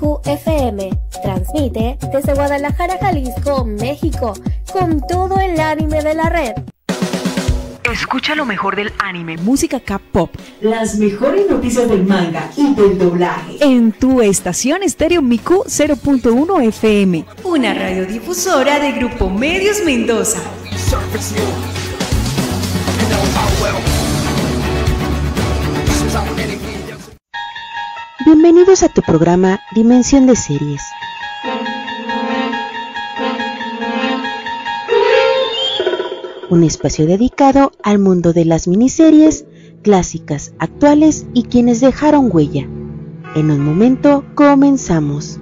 Miku FM. Transmite desde Guadalajara, Jalisco, México, con todo el anime de la red. Escucha lo mejor del anime, música K-pop, las mejores noticias del manga y del doblaje en tu estación estéreo Miku 0.1 FM, una radiodifusora de Grupo Medios Mendoza. Bienvenidos a tu programa Dimensión de Series. Un espacio dedicado al mundo de las miniseries, clásicas, actuales y quienes dejaron huella. En un momento comenzamos.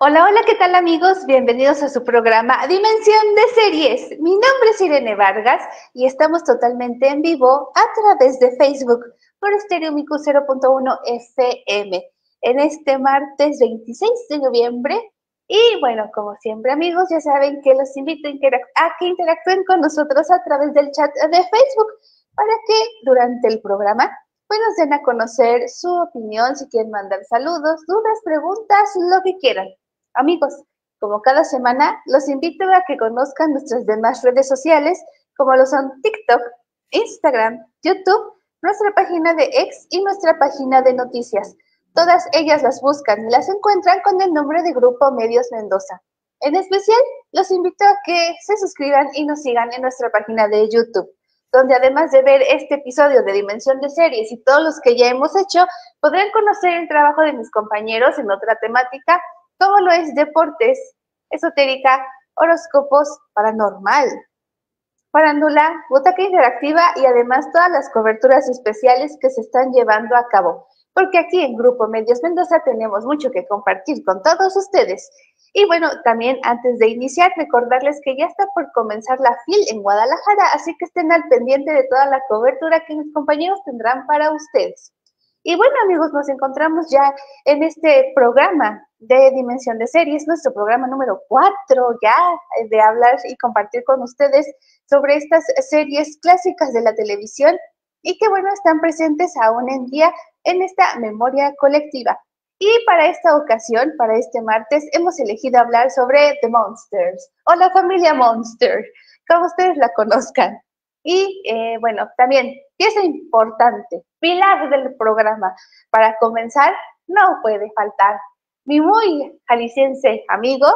Hola, hola, ¿qué tal amigos? Bienvenidos a su programa Dimensión de Series. Mi nombre es Irene Vargas y estamos totalmente en vivo a través de Facebook por Estéreo Miku 0.1 FM en este martes 26 de noviembre. Y bueno, como siempre amigos, ya saben que los invito a que interactúen con nosotros a través del chat de Facebook para que durante el programa pues nos den a conocer su opinión, si quieren mandar saludos, dudas, preguntas, lo que quieran. Amigos, como cada semana, los invito a que conozcan nuestras demás redes sociales, como lo son TikTok, Instagram, YouTube, nuestra página de X y nuestra página de noticias. Todas ellas las buscan y las encuentran con el nombre de Grupo Medios Mendoza. En especial, los invito a que se suscriban y nos sigan en nuestra página de YouTube, donde además de ver este episodio de Dimensión de Series y todos los que ya hemos hecho, podrán conocer el trabajo de mis compañeros en otra temática, como lo es deportes, esotérica, horóscopos, paranormal, farándula, butaca interactiva y además todas las coberturas especiales que se están llevando a cabo. Porque aquí en Grupo Medios Mendoza tenemos mucho que compartir con todos ustedes. Y bueno, también antes de iniciar, recordarles que ya está por comenzar la FIL en Guadalajara, así que estén al pendiente de toda la cobertura que mis compañeros tendrán para ustedes. Y bueno, amigos, nos encontramos ya en este programa de Dimensión de Series, nuestro programa número 4 ya de hablar y compartir con ustedes sobre estas series clásicas de la televisión y que bueno, están presentes aún en día en esta memoria colectiva. Y para esta ocasión, para este martes, hemos elegido hablar sobre The Monsters, o la familia Monster, como ustedes la conozcan. Y bueno, también, pieza importante, pilar del programa. Para comenzar, no puede faltar mi muy jalisciense amigo,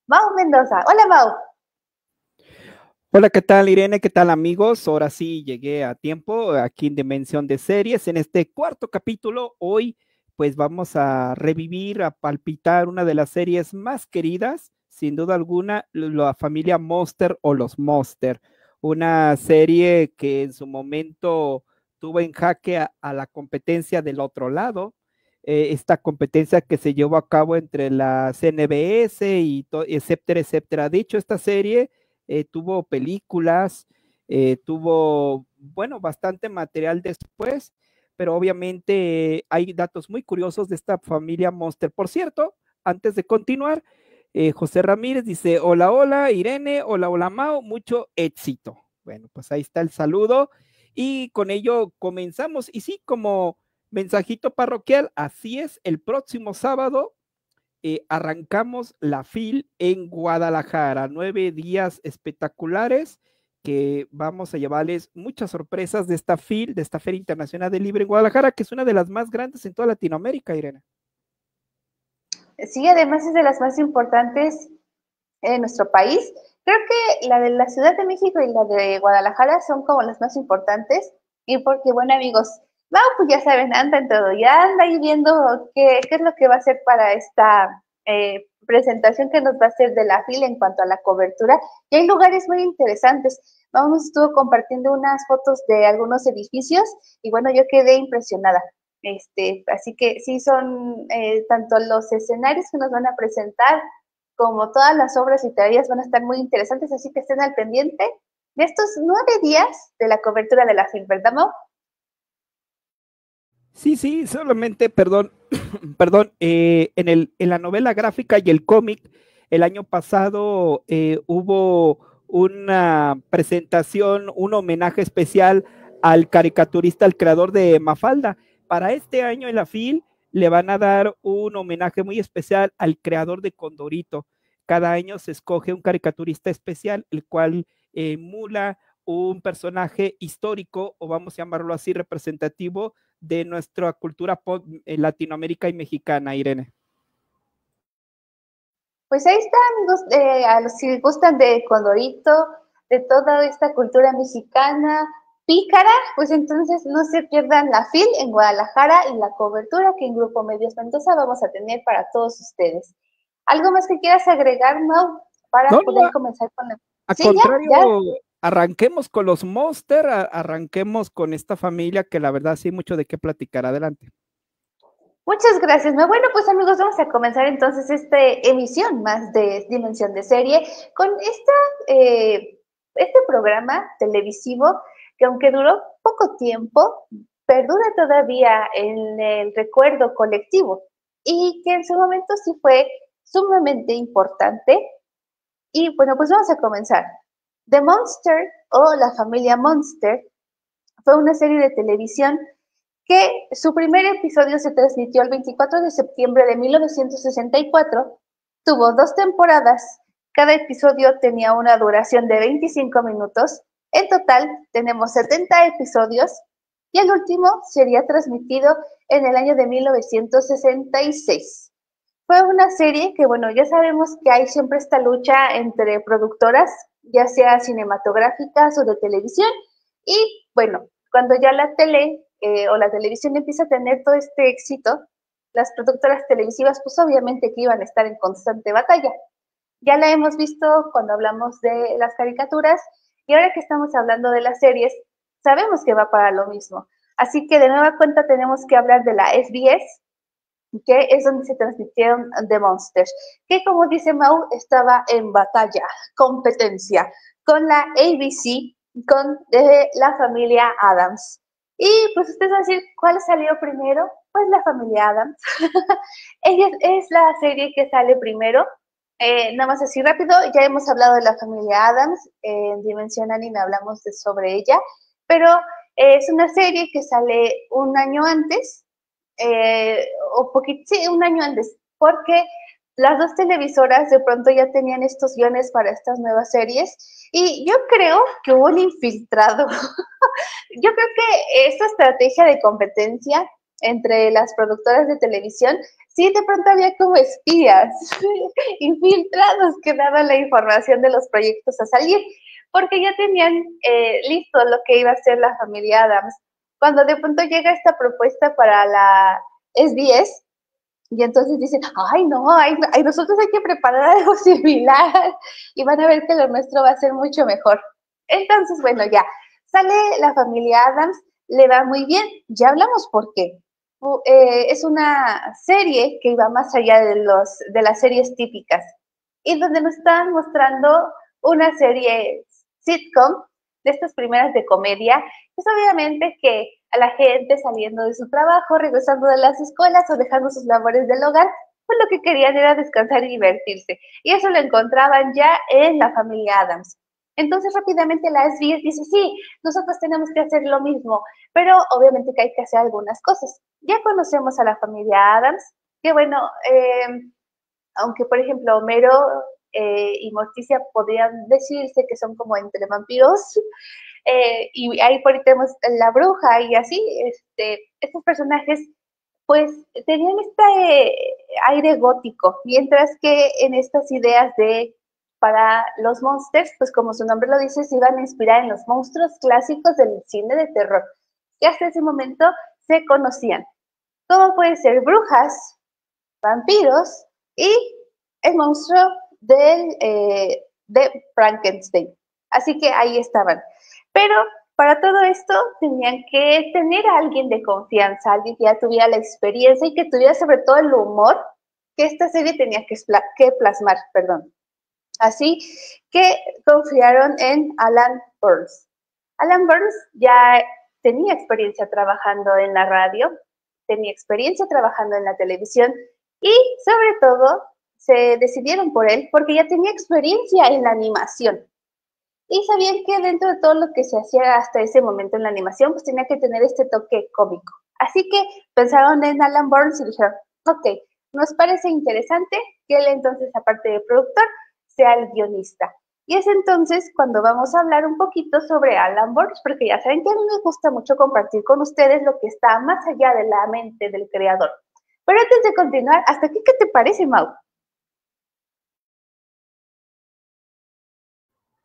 Mau Mendoza. Hola, Mau. Hola, ¿qué tal, Irene? ¿Qué tal, amigos? Ahora sí llegué a tiempo aquí en Dimensión de Series. En este cuarto capítulo, hoy pues vamos a revivir, a palpitar una de las series más queridas, sin duda alguna, la familia Monster o los Monster. Una serie que en su momento tuvo en jaque a la competencia del otro lado, esta competencia que se llevó a cabo entre la CNBS y etcétera, etcétera. De hecho, esta serie tuvo películas, tuvo, bueno, bastante material después, pero obviamente hay datos muy curiosos de esta familia Monster. Por cierto, antes de continuar, José Ramírez dice, hola, hola, Irene, hola, hola, Mau, mucho éxito. Bueno, pues ahí está el saludo y con ello comenzamos. Y sí, como mensajito parroquial, así es, el próximo sábado arrancamos la FIL en Guadalajara, 9 días espectaculares que vamos a llevarles muchas sorpresas de esta FIL, de esta Feria Internacional del Libro en Guadalajara, que es una de las más grandes en toda Latinoamérica, Irene. Sí, además es de las más importantes en nuestro país. Creo que la de la Ciudad de México y la de Guadalajara son como las más importantes. Y porque, bueno, amigos, Mau, pues ya saben, anda en todo, ya anda ahí viendo qué es lo que va a hacer para esta presentación que nos va a hacer de la FIL en cuanto a la cobertura. Y hay lugares muy interesantes. Mau nos estuvo compartiendo unas fotos de algunos edificios y bueno, yo quedé impresionada. Así que sí son tanto los escenarios que nos van a presentar como todas las obras literarias van a estar muy interesantes, así que estén al pendiente de estos 9 días de la cobertura de la FIL, ¿verdad, Mau? Sí, solamente, perdón, en la novela gráfica y el cómic, el año pasado hubo una presentación, un homenaje especial al caricaturista, al creador de Mafalda, Para este año en la FIL le van a dar un homenaje muy especial al creador de Condorito. Cada año se escoge un caricaturista especial, el cual emula un personaje histórico, o vamos a llamarlo así, representativo de nuestra cultura pop latinoamérica y mexicana, Irene. Pues ahí está, amigos, a los que gustan de Condorito, de toda esta cultura mexicana pícara, pues entonces no se pierdan la FIL en Guadalajara y la cobertura que en Grupo Medios Mendoza vamos a tener para todos ustedes. ¿Algo más que quieras agregar, Mau, para poder comenzar con la... Al contrario, arranquemos con los Monster, arranquemos con esta familia que la verdad sí mucho de qué platicar. Adelante. Muchas gracias. Bueno, pues amigos, vamos a comenzar entonces esta emisión más de Dimensión de Serie con este programa televisivo que aunque duró poco tiempo, perdura todavía en el recuerdo colectivo y que en su momento sí fue sumamente importante. Y bueno, pues vamos a comenzar. The Monster o La Familia Monster fue una serie de televisión que su primer episodio se transmitió el 24 de septiembre de 1964, tuvo 2 temporadas, cada episodio tenía una duración de 25 minutos, en total tenemos 70 episodios y el último sería transmitido en el año de 1966. Fue una serie que, bueno, ya sabemos que hay siempre esta lucha entre productoras, ya sea cinematográficas o de televisión, y bueno, cuando ya la tele o la televisión empieza a tener todo este éxito, las productoras televisivas pues obviamente que iban a estar en constante batalla. Ya la hemos visto cuando hablamos de las caricaturas y ahora que estamos hablando de las series, sabemos que va para lo mismo. Así que de nueva cuenta tenemos que hablar de la SBS, que es donde se transmitieron The Monsters, que como dice Mau, estaba en batalla, competencia, con la ABC, con la familia Addams. Y pues ustedes van a decir, ¿cuál salió primero? Pues la familia Addams. Ella es la serie que sale primero. Nada más así rápido, ya hemos hablado de la familia Addams, en Dimensión Anime hablamos sobre ella, pero es una serie que sale un año antes, un año antes, porque las 2 televisoras de pronto ya tenían estos guiones para estas nuevas series y yo creo que hubo un infiltrado. Yo creo que esta estrategia de competencia entre las productoras de televisión, sí de pronto había como espías infiltrados que daban la información de los proyectos a salir, porque ya tenían listo lo que iba a ser la familia Addams. Cuando de pronto llega esta propuesta para la SBS, y entonces dicen, ay no, nosotros hay que preparar algo similar, y van a ver que lo nuestro va a ser mucho mejor. Entonces, bueno, ya, sale la familia Addams, le va muy bien, ya hablamos por qué. Es una serie que iba más allá de las series típicas, y donde nos estaban mostrando una serie sitcom, de estas primeras de comedia, pues obviamente que a la gente saliendo de su trabajo, regresando de las escuelas o dejando sus labores del hogar, pues lo que querían era descansar y divertirse. Y eso lo encontraban ya en la familia Addams. Entonces rápidamente la SBS dice, sí, nosotros tenemos que hacer lo mismo, pero obviamente que hay que hacer algunas cosas. Ya conocemos a la familia Addams, que bueno, aunque por ejemplo Homero y Morticia podrían decirse que son como entre vampiros, y ahí por ahí tenemos la bruja y así, estos personajes pues tenían este aire gótico, mientras que en estas ideas para los Monsters, pues como su nombre lo dice, se iban a inspirar en los monstruos clásicos del cine de terror, que hasta ese momento se conocían, como pueden ser brujas, vampiros y el monstruo de Frankenstein. Así que ahí estaban. Pero para todo esto tenían que tener a alguien de confianza, alguien que ya tuviera la experiencia y que tuviera sobre todo el humor que esta serie tenía que plasmar, perdón. Así que confiaron en Alan Burns. Alan Burns ya tenía experiencia trabajando en la radio, tenía experiencia trabajando en la televisión y sobre todo se decidieron por él porque ya tenía experiencia en la animación. Y sabían que dentro de todo lo que se hacía hasta ese momento en la animación, pues tenía que tener este toque cómico. Así que pensaron en Alan Burns y dijeron, ok, nos parece interesante que él entonces, aparte de productor, sea el guionista. Y es entonces cuando vamos a hablar un poquito sobre Alan Burns, porque ya saben que a mí me gusta mucho compartir con ustedes lo que está más allá de la mente del creador. Pero antes de continuar, ¿hasta aquí qué te parece, Mau?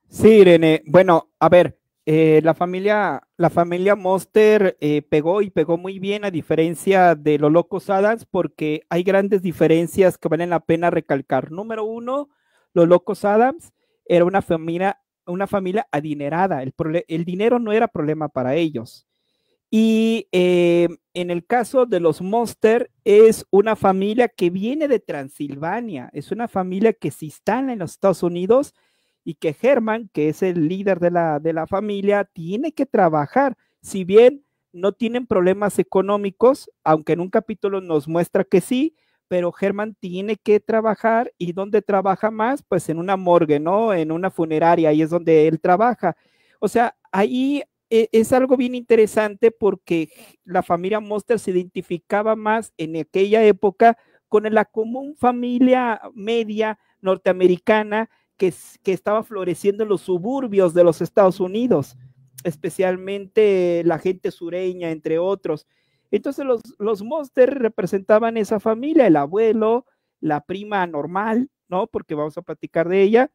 Sí, Irene. Bueno, a ver, la familia Monster pegó y pegó muy bien a diferencia de los Locos Adams porque hay grandes diferencias que valen la pena recalcar. Número uno, los Locos Adams era una familia adinerada. El dinero no era problema para ellos. Y en el caso de los Monster, es una familia que viene de Transilvania, es una familia que se instala en los Estados Unidos y que Herman, que es el líder de la familia, tiene que trabajar. Si bien no tienen problemas económicos, aunque en un capítulo nos muestra que sí, pero Herman tiene que trabajar y ¿dónde trabaja más? Pues en una morgue, ¿no? En una funeraria, ahí es donde él trabaja. O sea, ahí es algo bien interesante porque la familia Monster se identificaba más en aquella época con la común familia media norteamericana que estaba floreciendo en los suburbios de los Estados Unidos, especialmente la gente sureña, entre otros. Entonces los Monster representaban esa familia, el abuelo, la prima normal, ¿no? Porque vamos a platicar de ella,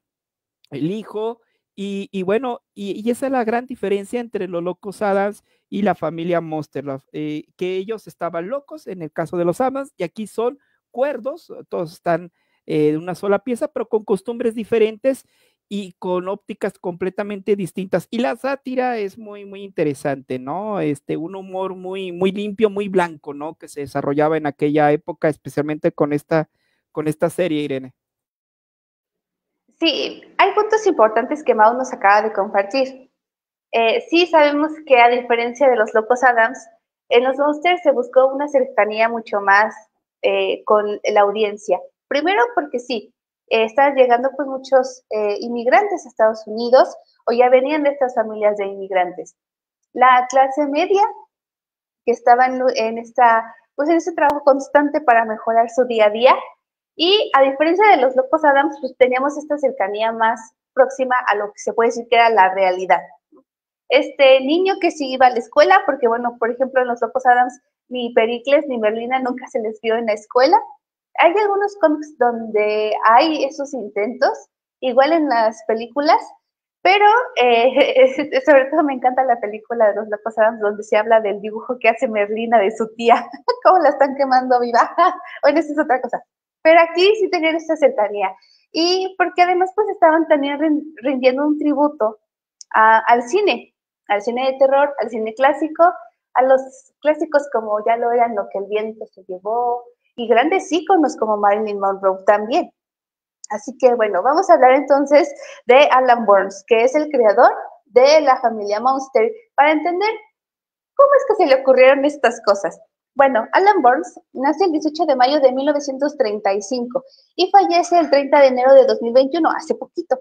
el hijo, y bueno, y esa es la gran diferencia entre los Locos Adams y la familia Monster, que ellos estaban locos en el caso de los Adams, y aquí son cuerdos, todos están de una sola pieza, pero con costumbres diferentes y con ópticas completamente distintas. Y la sátira es muy, muy interesante, ¿no? Un humor muy, muy limpio, muy blanco, ¿no? Que se desarrollaba en aquella época, especialmente con esta serie, Irene. Sí, hay puntos importantes que Mau nos acaba de compartir. Sí sabemos que a diferencia de los Locos Adams, en los Monsters se buscó una cercanía mucho más con la audiencia. Primero porque sí, están llegando pues muchos inmigrantes a Estados Unidos o ya venían de estas familias de inmigrantes. La clase media que estaba en este trabajo constante para mejorar su día a día, y a diferencia de los Locos Adams, pues teníamos esta cercanía más próxima a lo que se puede decir que era la realidad. Este niño que sí iba a la escuela, porque bueno, por ejemplo, en los Locos Adams, ni Pericles ni Merlina nunca se les vio en la escuela. Hay algunos cómics donde hay esos intentos, igual en las películas, pero sobre todo me encanta la película de los Locos Adams donde se habla del dibujo que hace Merlina de su tía, cómo la están quemando viva. Bueno, eso es otra cosa. Pero aquí sí tener esta cercanía. Y porque además pues estaban también rindiendo un tributo al cine de terror, al cine clásico, a los clásicos como ya lo eran Lo que el viento se llevó, y grandes íconos como Marilyn Monroe también. Así que bueno, vamos a hablar entonces de Alan Burns, que es el creador de la familia Monster, para entender cómo es que se le ocurrieron estas cosas. Bueno, Alan Burns nace el 18 de mayo de 1935 y fallece el 30 de enero de 2021, hace poquito.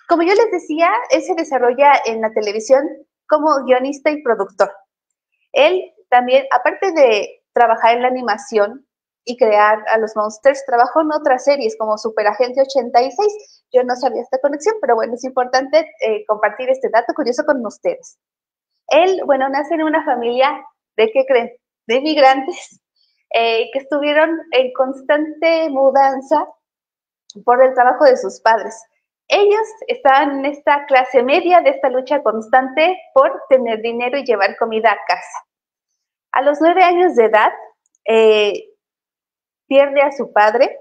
Como yo les decía, él se desarrolla en la televisión como guionista y productor. Él también, aparte de trabajar en la animación y crear a los Monsters, trabajó en otras series como Superagente 86. Yo no sabía esta conexión, pero bueno, es importante compartir este dato curioso con ustedes. Él, bueno, nace en una familia de, ¿qué creen? De migrantes que estuvieron en constante mudanza por el trabajo de sus padres. Ellos estaban en esta clase media de esta lucha constante por tener dinero y llevar comida a casa. A los 9 años de edad, pierde a su padre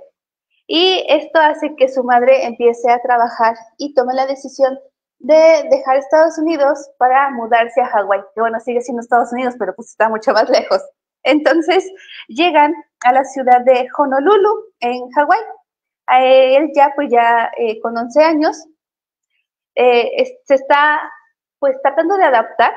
y esto hace que su madre empiece a trabajar y tome la decisión de dejar Estados Unidos para mudarse a Hawái. Que bueno, sigue siendo Estados Unidos, pero pues está mucho más lejos. Entonces llegan a la ciudad de Honolulu, en Hawái. Él ya con 11 años se está pues tratando de adaptar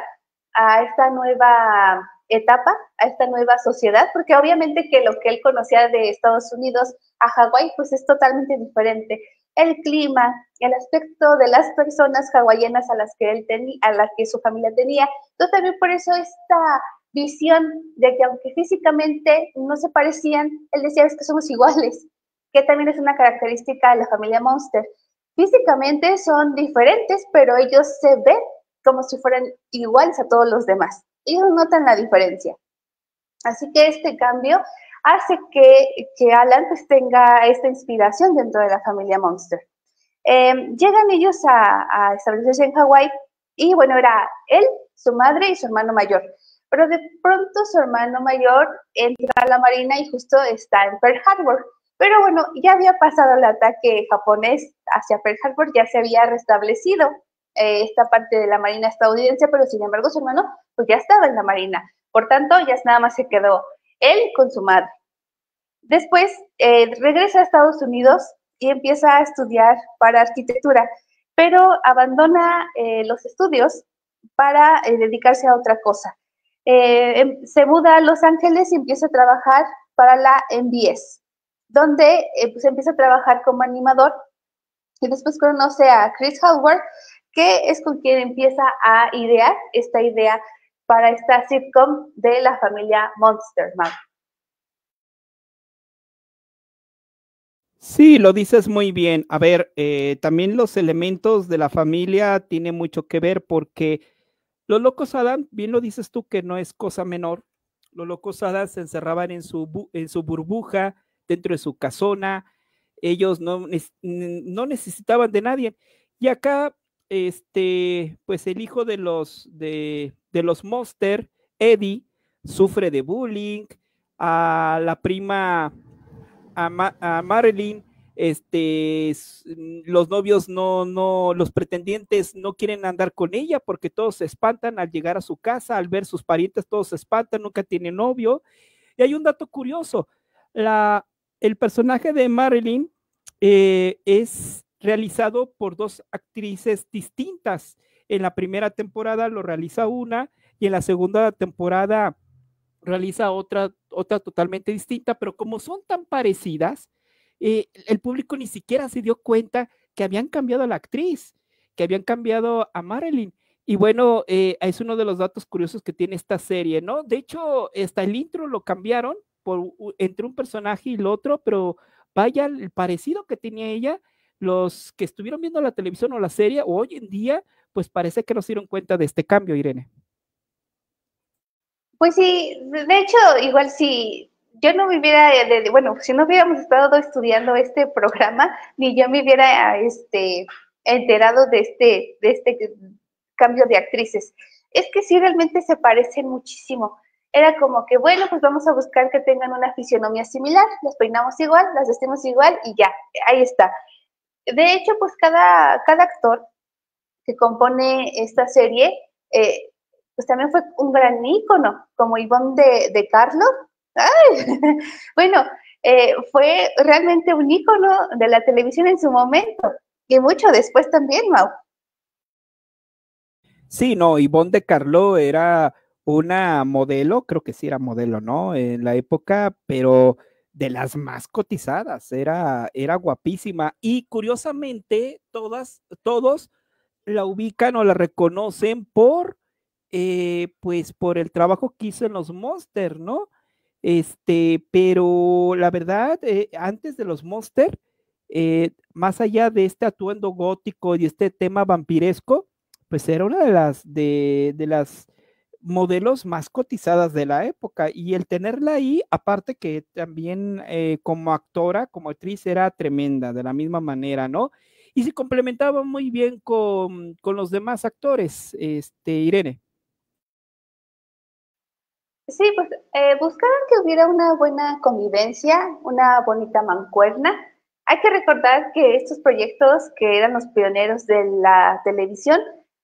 a esta nueva etapa, a esta nueva sociedad, porque obviamente que lo que él conocía de Estados Unidos a Hawái pues es totalmente diferente. El clima, el aspecto de las personas hawaianas a las que su familia tenía. Entonces también por eso esta visión de que aunque físicamente no se parecían, él decía es que somos iguales, que también es una característica de la familia Monster. Físicamente son diferentes, pero ellos se ven como si fueran iguales a todos los demás. Ellos notan la diferencia. Así que este cambio hace que Alan pues tenga esta inspiración dentro de la familia Monster. Llegan ellos a establecerse en Hawái y bueno, era él, su madre y su hermano mayor. Pero de pronto su hermano mayor entra a la marina y justo está en Pearl Harbor. Pero bueno, ya había pasado el ataque japonés hacia Pearl Harbor, ya se había restablecido esta parte de la marina estadounidense, pero sin embargo su hermano pues ya estaba en la marina. Por tanto, ya nada más se quedó él con su madre. Después regresa a Estados Unidos y empieza a estudiar para arquitectura, pero abandona los estudios para dedicarse a otra cosa. Se muda a Los Ángeles y empieza a trabajar para la NBS, donde pues empieza a trabajar como animador y después conoce a Chris Howard, que es con quien empieza a idear esta idea para esta sitcom de la familia Monster, Mau. Sí, lo dices muy bien. A ver, también los elementos de la familia tienen mucho que ver porque los locos Adams, bien lo dices tú que no es cosa menor, los locos Adams se encerraban en su burbuja, dentro de su casona, ellos no necesitaban de nadie. Y acá, pues el hijo de los Monster, Eddie, sufre de bullying, a la prima a Marilyn, los novios los pretendientes no quieren andar con ella porque todos se espantan al llegar a su casa, al ver sus parientes, todos se espantan, nunca tiene novio. Y hay un dato curioso, el personaje de Marilyn es realizado por dos actrices distintas. En la primera temporada lo realiza una y en la segunda temporada realiza otra totalmente distinta, pero como son tan parecidas, el público ni siquiera se dio cuenta que habían cambiado a la actriz, que habían cambiado a Marilyn. Y bueno, es uno de los datos curiosos que tiene esta serie, ¿no? De hecho, hasta el intro lo cambiaron entre un personaje y el otro, pero vaya el parecido que tenía ella, los que estuvieron viendo la televisión o la serie, o hoy en día, pues parece que no se dieron cuenta de este cambio, Irene. Pues sí, de hecho, igual si yo no me hubiera, bueno, si no hubiéramos estado estudiando este programa, ni yo me hubiera enterado de este cambio de actrices. Es que sí, realmente se parecen muchísimo. Era como que, bueno, pues vamos a buscar que tengan una fisionomía similar, las peinamos igual, las vestimos igual y ya, ahí está. De hecho, pues cada actor que compone esta serie, pues también fue un gran ícono, como Ivonne de Carlo. ¡Ay! Bueno, fue realmente un ícono de la televisión en su momento, y mucho después también, Mau. Sí, no, Ivonne de Carlo era una modelo, creo que sí era modelo, ¿no? En la época, pero de las más cotizadas, era guapísima y curiosamente todos la ubican o la reconocen pues por el trabajo que hizo en los Monster, ¿no? Pero la verdad, antes de los Monster, más allá de este atuendo gótico y este tema vampiresco, pues era una de las modelos más cotizadas de la época y el tenerla ahí, aparte que también como actora, como actriz era tremenda, de la misma manera, ¿no? Y se complementaba muy bien con los demás actores, Irene. Sí, pues buscaron que hubiera una buena convivencia, una bonita mancuerna. Hay que recordar que estos proyectos, que eran los pioneros de la televisión,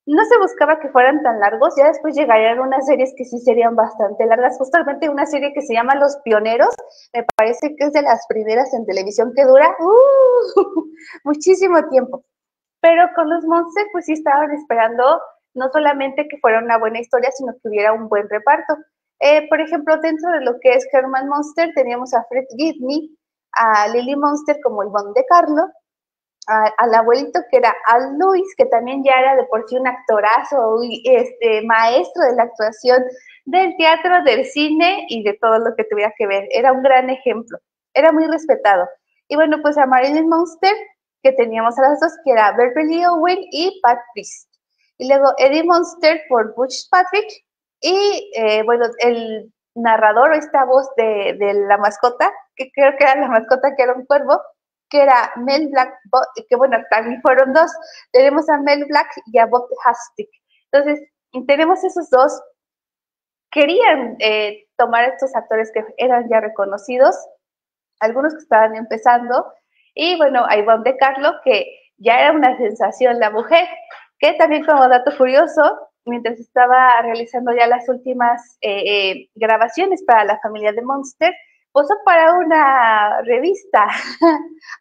no se buscaba que fueran tan largos, ya después llegarían unas series que sí serían bastante largas, justamente una serie que se llama Los Pioneros, me parece que es de las primeras en televisión que dura muchísimo tiempo, pero con los Monsters pues sí estaban esperando no solamente que fuera una buena historia, sino que hubiera un buen reparto. Por ejemplo, dentro de lo que es Herman Monster, teníamos a Fred Gibney, a Lily Monster como Ivonne de Carlo, al abuelito que era Al Lewis, que también ya era de por sí un actorazo, maestro de la actuación del teatro, del cine y de todo lo que tuviera que ver. Era un gran ejemplo, era muy respetado. Y bueno, pues a Marilyn Monster, que teníamos a las dos, que era Beverly Owen y Pat Priest. Y luego Eddie Monster por Butch Patrick. Y bueno, el narrador o esta voz de la mascota, que creo que era la mascota que era un cuervo, que era Mel Black, que bueno, también fueron dos. Tenemos a Mel Black y a Bob Hastic. Entonces, tenemos esos dos. Querían tomar a estos actores que eran ya reconocidos, algunos que estaban empezando, y bueno, a Ivonne de Carlo, que ya era una sensación la mujer, que también como dato curioso, mientras estaba realizando ya las últimas grabaciones para la familia de Monster, posó para una revista,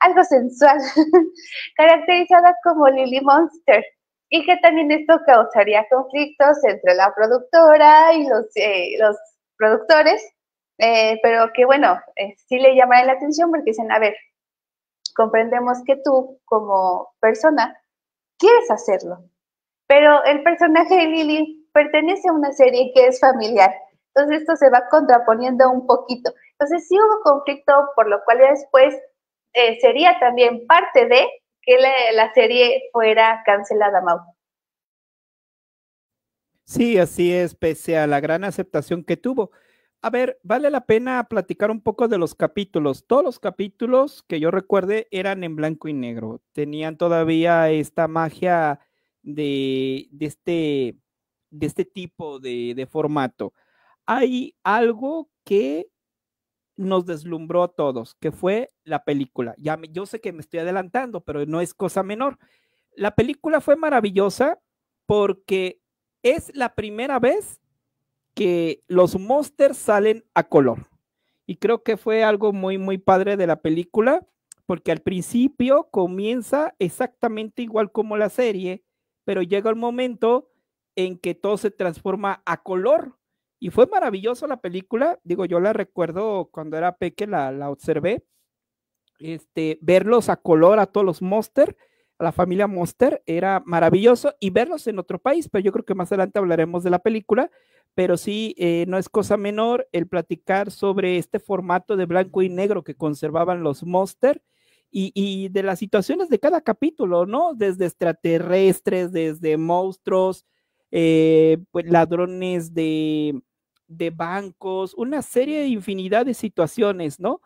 algo sensual, caracterizada como Lily Monster, y que también esto causaría conflictos entre la productora y los productores, pero que bueno, sí le llaman la atención porque dicen, a ver, comprendemos que tú como persona quieres hacerlo, pero el personaje de Lily pertenece a una serie que es familiar, entonces esto se va contraponiendo un poquito. Entonces sí hubo conflicto, por lo cual después sería también parte de que la serie fuera cancelada, Mau. Sí, así es, pese a la gran aceptación que tuvo. A ver, vale la pena platicar un poco de los capítulos. Todos los capítulos que yo recuerde eran en blanco y negro. Tenían todavía esta magia de este tipo de formato. Hay algo que nos deslumbró a todos, que fue la película. Yo sé que me estoy adelantando, pero no es cosa menor. La película fue maravillosa porque es la primera vez que los monsters salen a color. Y creo que fue algo muy, muy padre de la película, porque al principio comienza exactamente igual como la serie, pero llega el momento en que todo se transforma a color. Y fue maravilloso la película. Digo, yo la recuerdo cuando era pequeña, la observé. Verlos a color a todos los monsters, a la familia Monster, era maravilloso, y verlos en otro país, pero yo creo que más adelante hablaremos de la película, pero sí, no es cosa menor el platicar sobre este formato de blanco y negro que conservaban los Monster y de las situaciones de cada capítulo, ¿no? Desde extraterrestres, desde monstruos, pues ladrones de bancos, una serie de infinidad de situaciones, ¿no?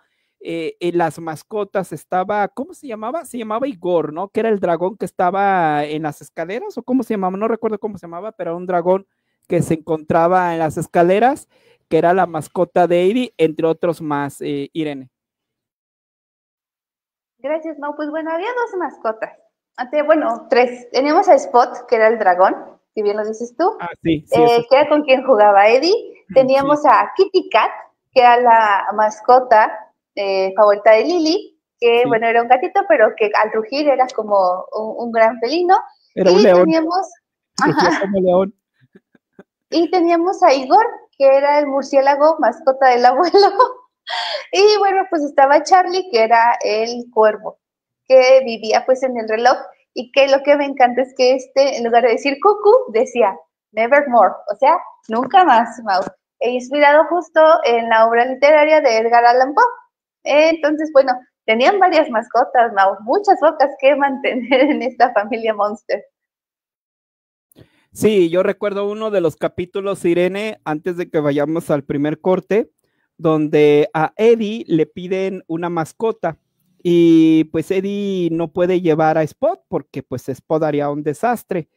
Las mascotas estaba, ¿cómo se llamaba? Se llamaba Igor, ¿no? Que era el dragón que estaba en las escaleras, o cómo se llamaba, no recuerdo cómo se llamaba, pero era un dragón que se encontraba en las escaleras, que era la mascota de Eddie, entre otros más, Irene. Gracias, Mau. Pues bueno, había dos mascotas. Bueno, tres. Teníamos a Spot, que era el dragón, si bien lo dices tú, sí, que era con quien jugaba Eddie. Teníamos a Kitty Cat, que era la mascota favorita de Lily, que bueno, era un gatito, pero que al rugir era como un gran felino. Era un león. Como león. Y teníamos a Igor, que era el murciélago, mascota del abuelo. Y bueno, pues estaba Charlie, que era el cuervo, que vivía pues en el reloj, y que lo que me encanta es que en lugar de decir cuckoo, decía nevermore, o sea, nunca más, Mau. Inspirado justo en la obra literaria de Edgar Allan Poe. Entonces, bueno, tenían varias mascotas, Mau, muchas bocas que mantener en esta familia Monster. Sí, yo recuerdo uno de los capítulos, Irene, antes de que vayamos al primer corte, donde a Eddie le piden una mascota y pues Eddie no puede llevar a Spot porque pues Spot haría un desastre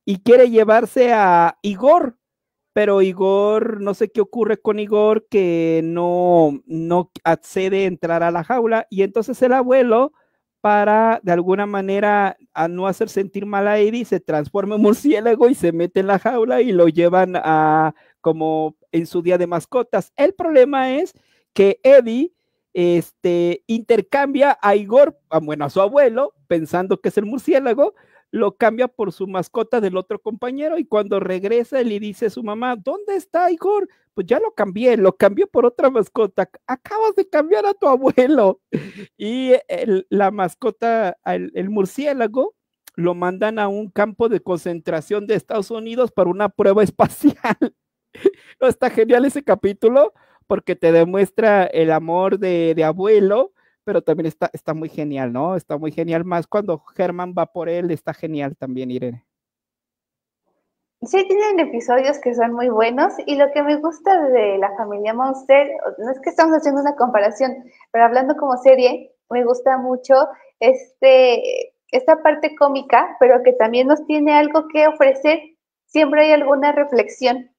y quiere llevarse a Igor, pero Igor, no sé qué ocurre con Igor, que no accede a entrar a la jaula, y entonces el abuelo, para de alguna manera a no hacer sentir mal a Eddie, se transforma en murciélago y se mete en la jaula y lo llevan a como en su día de mascotas. El problema es que Eddie intercambia a Igor, bueno, a su abuelo, pensando que es el murciélago, lo cambia por su mascota del otro compañero, y cuando regresa le dice a su mamá, ¿dónde está Igor? Pues ya lo cambié por otra mascota. Acabas de cambiar a tu abuelo. Y la mascota, el murciélago, lo mandan a un campo de concentración de Estados Unidos para una prueba espacial. No, está genial ese capítulo porque te demuestra el amor de abuelo, pero también está muy genial, ¿no? Está muy genial, más cuando Herman va por él, está genial también, Irene. Sí, tienen episodios que son muy buenos y lo que me gusta de la familia Monster, no es que estamos haciendo una comparación, pero hablando como serie, me gusta mucho esta parte cómica, pero que también nos tiene algo que ofrecer, siempre hay alguna reflexión.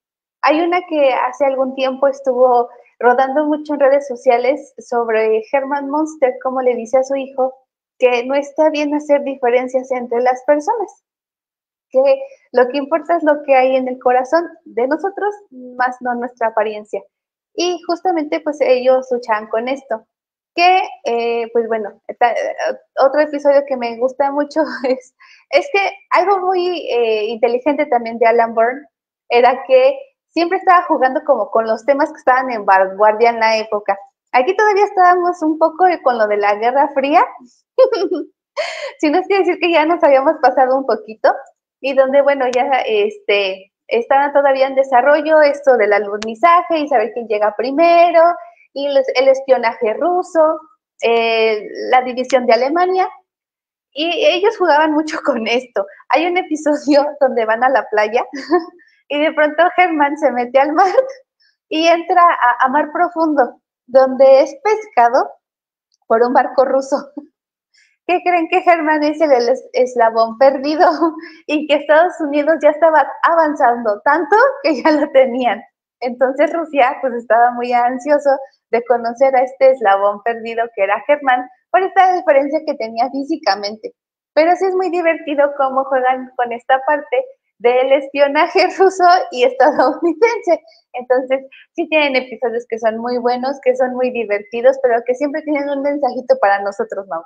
Hay una que hace algún tiempo estuvo rodando mucho en redes sociales sobre Herman Monster, como le dice a su hijo que no está bien hacer diferencias entre las personas, que lo que importa es lo que hay en el corazón de nosotros, más no nuestra apariencia. Y justamente pues ellos luchan con esto. Que, pues bueno, otro episodio que me gusta mucho es que algo muy inteligente también de Alan Byrne era que siempre estaba jugando como con los temas que estaban en vanguardia en la época. Aquí todavía estábamos un poco con lo de la Guerra Fría, si no es que decir que ya nos habíamos pasado un poquito, y donde, bueno, ya estaban todavía en desarrollo esto del alunizaje y saber quién llega primero, y el espionaje ruso, la división de Alemania, y ellos jugaban mucho con esto. Hay un episodio donde van a la playa y de pronto Herman se mete al mar y entra a mar profundo, donde es pescado por un barco ruso. ¿Qué creen? Que Herman es el eslabón perdido y que Estados Unidos ya estaba avanzando tanto que ya lo tenían. Entonces Rusia pues estaba muy ansioso de conocer a este eslabón perdido que era Herman, por esta diferencia que tenía físicamente. Pero sí es muy divertido cómo juegan con esta parte del espionaje ruso y estadounidense. Entonces sí tienen episodios que son muy buenos, que son muy divertidos, pero que siempre tienen un mensajito para nosotros, ¿no?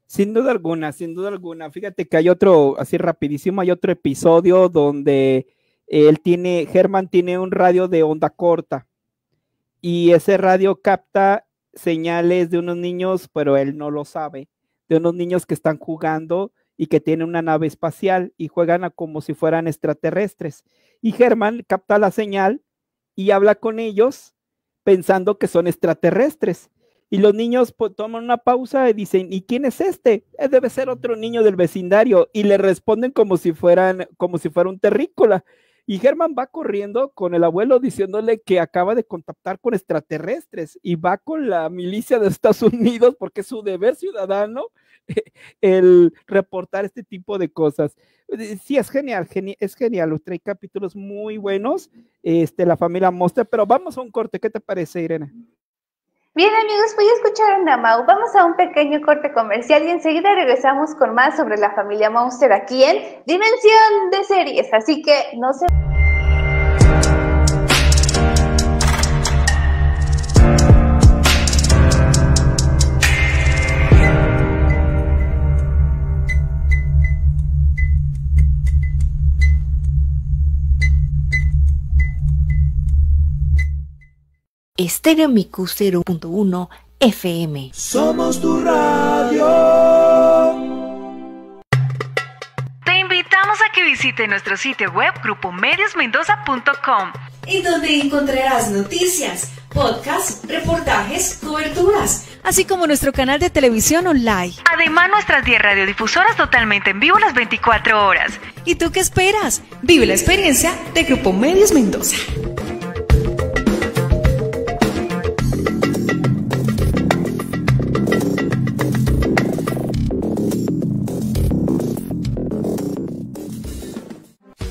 Sin duda alguna, sin duda alguna. Fíjate que hay otro, así rapidísimo, hay otro episodio donde Herman tiene un radio de onda corta y ese radio capta señales de unos niños, pero él no lo sabe, de unos niños que están jugando y que tienen una nave espacial y juegan como si fueran extraterrestres. Y Herman capta la señal y habla con ellos pensando que son extraterrestres. Y los niños pues, toman una pausa y dicen, ¿y quién es este? Debe ser otro niño del vecindario. Y le responden como si fuera un terrícola. Y Herman va corriendo con el abuelo diciéndole que acaba de contactar con extraterrestres y va con la milicia de Estados Unidos porque es su deber ciudadano el reportar este tipo de cosas. Sí, es genial, es genial. Trae capítulos muy buenos, la familia Monster, pero vamos a un corte. ¿Qué te parece, Irene? Bien, amigos, pues ya escucharon a Mau. Vamos a un pequeño corte comercial y enseguida regresamos con más sobre la familia Monster aquí en Dimensión de Series. Así que no se... Estéreo Miku 0.1 FM. Somos tu radio. Te invitamos a que visite nuestro sitio web grupomediosmendoza.com, en donde encontrarás noticias, podcasts, reportajes, coberturas, así como nuestro canal de televisión online. Además, nuestras 10 radiodifusoras totalmente en vivo las 24 horas. ¿Y tú qué esperas? Vive la experiencia de Grupo Medios Mendoza.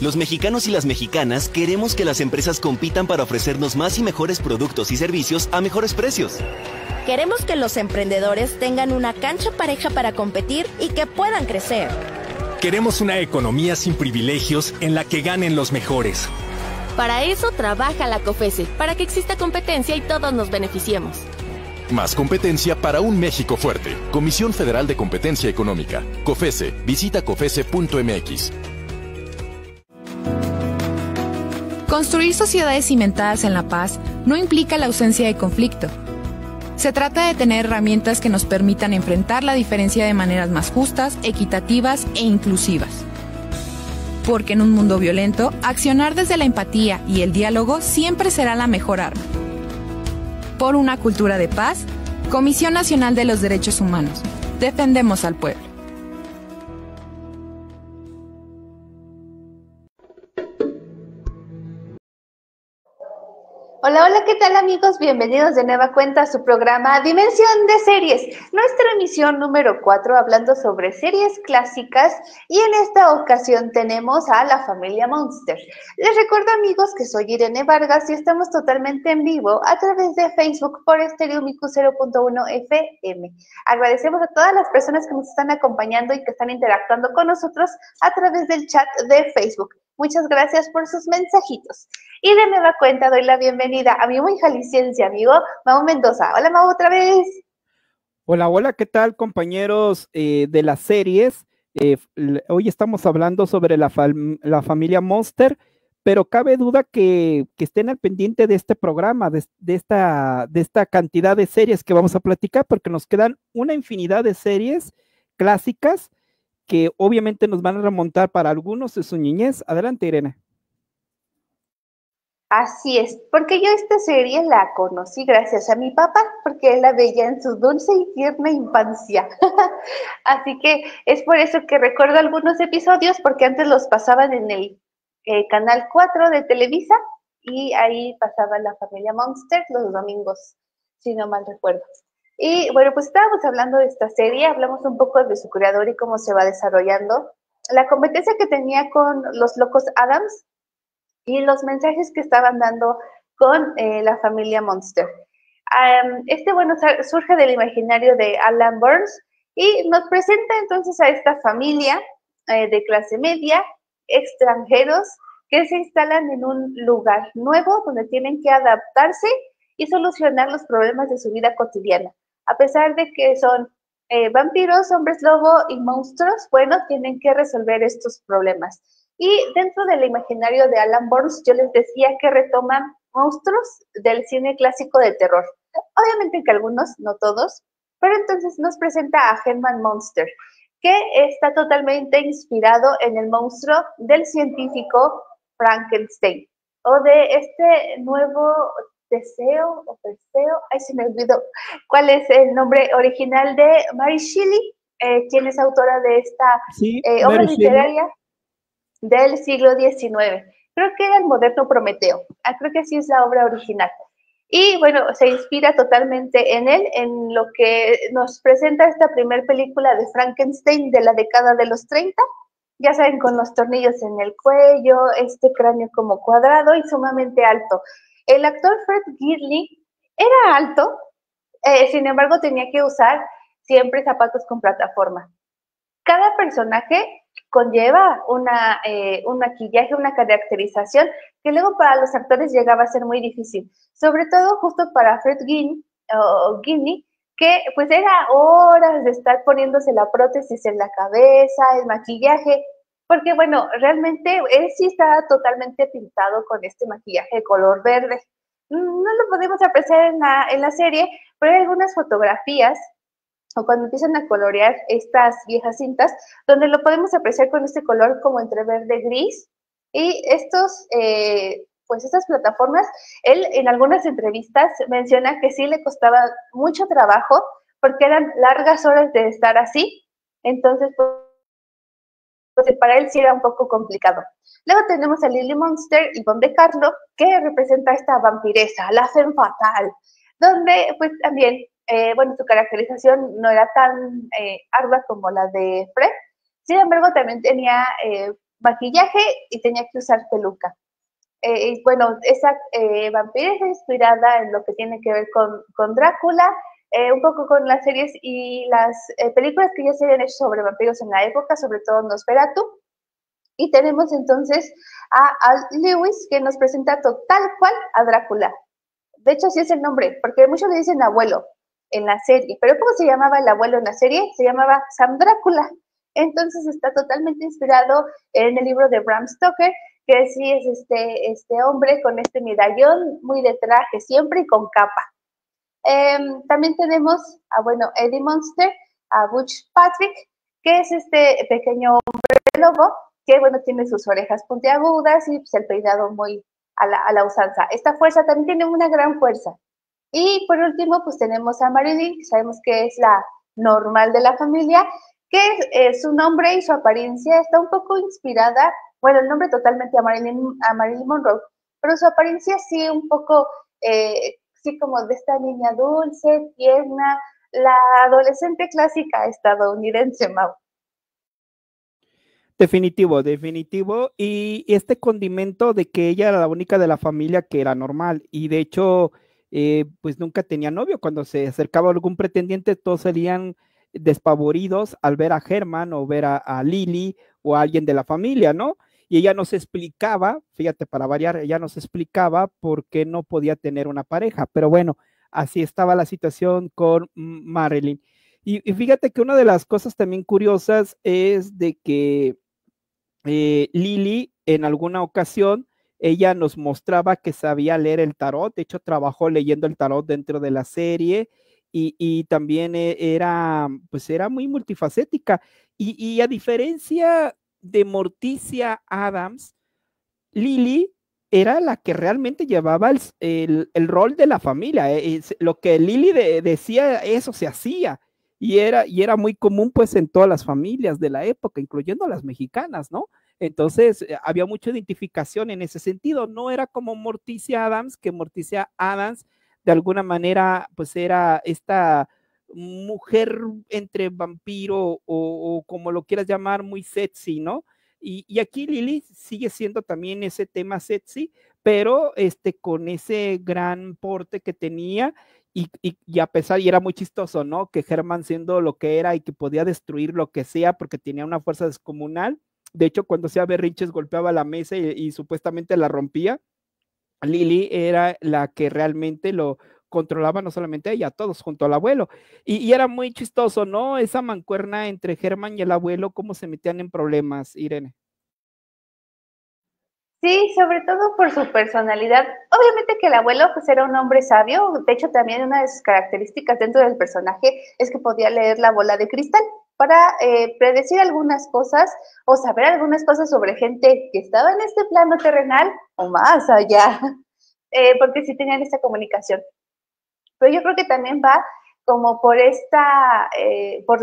Los mexicanos y las mexicanas queremos que las empresas compitan para ofrecernos más y mejores productos y servicios a mejores precios. Queremos que los emprendedores tengan una cancha pareja para competir y que puedan crecer. Queremos una economía sin privilegios en la que ganen los mejores. Para eso trabaja la COFESE, para que exista competencia y todos nos beneficiemos. Más competencia para un México fuerte. Comisión Federal de Competencia Económica. COFESE. Visita cofese.mx. Construir sociedades cimentadas en la paz no implica la ausencia de conflicto. Se trata de tener herramientas que nos permitan enfrentar la diferencia de maneras más justas, equitativas e inclusivas. Porque en un mundo violento, accionar desde la empatía y el diálogo siempre será la mejor arma. Por una cultura de paz, Comisión Nacional de los Derechos Humanos. Defendemos al pueblo. Hola, hola, ¿qué tal amigos? Bienvenidos de nueva cuenta a su programa Dimensión de Series, nuestra emisión número 4 hablando sobre series clásicas y en esta ocasión tenemos a la familia Monster. Les recuerdo amigos que soy Irene Vargas y estamos totalmente en vivo a través de Facebook por Estéreo Miku 0.1 FM. Agradecemos a todas las personas que nos están acompañando y que están interactuando con nosotros a través del chat de Facebook. Muchas gracias por sus mensajitos. Y de nueva cuenta doy la bienvenida a mi muy jalisciense amigo, Mau Mendoza. Hola, Mau, otra vez. Hola, hola, ¿qué tal, compañeros de las series? Hoy estamos hablando sobre la familia Monster, pero cabe duda que estén al pendiente de este programa, de esta cantidad de series que vamos a platicar, porque nos quedan una infinidad de series clásicas que obviamente nos van a remontar para algunos de su niñez. Adelante, Irene. Así es, porque yo esta serie la conocí gracias a mi papá, porque él la veía en su dulce y tierna infancia. Así que es por eso que recuerdo algunos episodios, porque antes los pasaban en el Canal 4 de Televisa, y ahí pasaba la familia Monster los domingos, si no mal recuerdo. Y bueno, pues estábamos hablando de esta serie, hablamos un poco de su creador y cómo se va desarrollando, la competencia que tenía con los locos Adams y los mensajes que estaban dando con la familia Monster. Bueno, surge del imaginario de Alan Burns y nos presenta entonces a esta familia de clase media, extranjeros, que se instalan en un lugar nuevo donde tienen que adaptarse y solucionar los problemas de su vida cotidiana. A pesar de que son vampiros, hombres lobo y monstruos, bueno, tienen que resolver estos problemas. Y dentro del imaginario de Alan Burns, yo les decía que retoman monstruos del cine clásico de terror. Obviamente que algunos, no todos, pero entonces nos presenta a Herman Monster, que está totalmente inspirado en el monstruo del científico Frankenstein, o de este nuevo Teseo o Perseo, ay, se me olvidó cuál es el nombre original de Mary Shelley, quien es autora de esta obra literaria del siglo XIX. Creo que era el moderno Prometeo. Creo que sí es la obra original. Y bueno, se inspira totalmente en él, en lo que nos presenta esta primer película de Frankenstein de la década de los 30. Ya saben, con los tornillos en el cuello, este cráneo como cuadrado y sumamente alto. El actor Fred Gidley era alto, sin embargo tenía que usar siempre zapatos con plataforma. Cada personaje conlleva un maquillaje, una caracterización que luego para los actores llegaba a ser muy difícil, sobre todo justo para Fred Gidley, que pues era horas de estar poniéndose la prótesis en la cabeza, el maquillaje, porque bueno, realmente él sí estaba totalmente pintado con este maquillaje de color verde. No lo podemos apreciar en la serie, pero hay algunas fotografías o cuando empiezan a colorear estas viejas cintas, donde lo podemos apreciar con este color como entre verde gris, y estas plataformas, él en algunas entrevistas menciona que sí le costaba mucho trabajo, porque eran largas horas de estar así, entonces pues para él sí era un poco complicado. Luego tenemos a Lily Monster y Yvonne de Carlo, que representa a esta vampiresa, la femme fatale, donde pues también su caracterización no era tan ardua como la de Fred, sin embargo también tenía maquillaje y tenía que usar peluca. Esa vampiresa inspirada en lo que tiene que ver con Drácula, un poco con las series y las películas que ya se habían hecho sobre vampiros en la época, sobre todo Nosferatu. Y tenemos entonces a Al Lewis, que nos presenta tal cual a Drácula. De hecho, así es el nombre, porque muchos le dicen abuelo en la serie, pero ¿cómo se llamaba el abuelo en la serie? Se llamaba Sam Drácula. Entonces está totalmente inspirado en el libro de Bram Stoker, que sí es este hombre con este medallón, muy de traje siempre y con capa. También tenemos a, Eddie Monster, a Butch Patrick, que es este pequeño hombre lobo, que bueno, tiene sus orejas puntiagudas y pues el peinado muy a la usanza. Esta fuerza también tiene una gran fuerza. Y por último, pues tenemos a Marilyn, que sabemos que es la normal de la familia, que su nombre y su apariencia está un poco inspirada, bueno, el nombre totalmente a Marilyn Monroe, pero su apariencia sí un poco, sí como de esta niña dulce, tierna, la adolescente clásica estadounidense, Mau. Definitivo, definitivo. Y este condimento de que ella era la única de la familia que era normal. Y de hecho, pues nunca tenía novio. Cuando se acercaba algún pretendiente, todos serían despavoridos al ver a Herman o ver a Lily o a alguien de la familia, ¿no? Y ella nos explicaba, fíjate, para variar, ella nos explicaba por qué no podía tener una pareja. Pero bueno, así estaba la situación con Marilyn. Y fíjate que una de las cosas también curiosas es de que Lily en alguna ocasión, ella nos mostraba que sabía leer el tarot, de hecho trabajó leyendo el tarot dentro de la serie y también era muy multifacética y a diferencia de Morticia Addams, Lily era la que realmente llevaba el rol de la familia, lo que Lily decía, eso se hacía. Y era muy común pues en todas las familias de la época, incluyendo las mexicanas, ¿no? Entonces había mucha identificación en ese sentido, no era como Morticia Addams, que Morticia Addams de alguna manera pues era esta mujer entre vampiro o como lo quieras llamar, muy sexy, ¿no? Y aquí Lily sigue siendo también ese tema sexy, pero con ese gran porte que tenía y a pesar, y era muy chistoso, ¿no? Que Herman siendo lo que era y que podía destruir lo que sea porque tenía una fuerza descomunal. De hecho, cuando hacía berrinches golpeaba la mesa y supuestamente la rompía. Lily era la que realmente lo controlaba, no solamente a ella, a todos junto al abuelo. Y era muy chistoso, ¿no? Esa mancuerna entre Herman y el abuelo, cómo se metían en problemas, Irene. Sí, sobre todo por su personalidad. Obviamente que el abuelo pues era un hombre sabio, de hecho también una de sus características dentro del personaje es que podía leer la bola de cristal para predecir algunas cosas o saber algunas cosas sobre gente que estaba en este plano terrenal o más allá, porque sí tenían esta comunicación. Pero yo creo que también va como por esta, pues